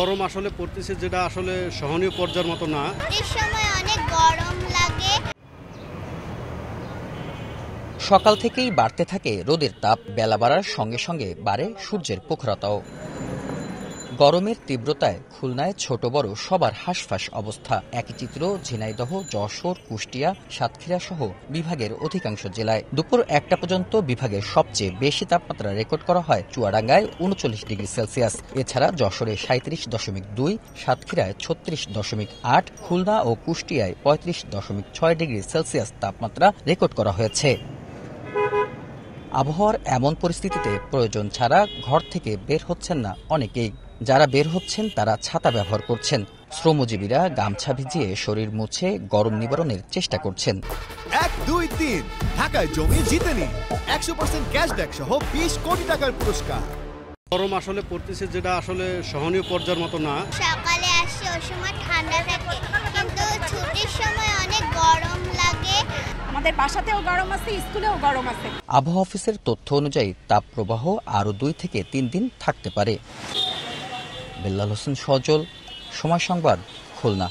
গরম আসলে পড়তেছে, যেটা আসলে সহনীয় পর্যায়ের মতো না। এই সময় অনেক গরম লাগে। সকাল থেকেই বাড়তে থাকে রোদের তাপ, বেলা বাড়ার সঙ্গে সঙ্গে বাড়ে সূর্যের প্রখরতাও। গরমের তীব্রতায় খুলনায় ছোট বড় সবার হাঁসফাঁস অবস্থা। একই চিত্র ঝিনাইদহ, যশোর, কুষ্টিয়া, সাতক্ষীরা সহ বিভাগের অধিকাংশ জেলায়। দুপুর 1টা পর্যন্ত বিভাগের সবচেয়ে বেশি তাপমাত্রা রেকর্ড করা হয় চুয়াডাঙ্গায় 39°C। এছাড়া যশোরে 37.2, সাতক্ষীরায় 36.8, খুলনা ও কুষ্টিয়ায় 35.6°C তাপমাত্রা রেকর্ড করা হয়েছে। আবহাওয়ার এমন পরিস্থিতিতে প্রয়োজন ছাড়া ঘর থেকে বের হচ্ছেন না অনেকেই। যারা বের হচ্ছেন তারা ছাতা ব্যবহার করছেন। শ্রমজীবীরা গামছা ভিজিয়ে শরীর মুছে গরম নিবারণের চেষ্টা করছেন। 1, 2, 3 ঢাকায় জমি জিতে নিন 100% ক্যাশব্যাক সহ 20 কোটি টাকার পুরস্কার। গরম আসলে পড়তেছে, যেটা আসলে সহনীয় পর্যায়ের মতো না। সকালে আসি ওই সময় ঠান্ডা থাকে, কিন্তু ছুটির সময় অনেক গরম লাগে। আমাদের বাসাতেও গরম আছে, স্কুলেও গরম আছে। আবহাওয়া অফিসের তথ্য অনুযায়ী তাপপ্রবাহ আরও 2 থেকে 3 দিন থাকতে পারে। বেল্লাল হোসেন সজল, সময় সংবাদ, খুলনা।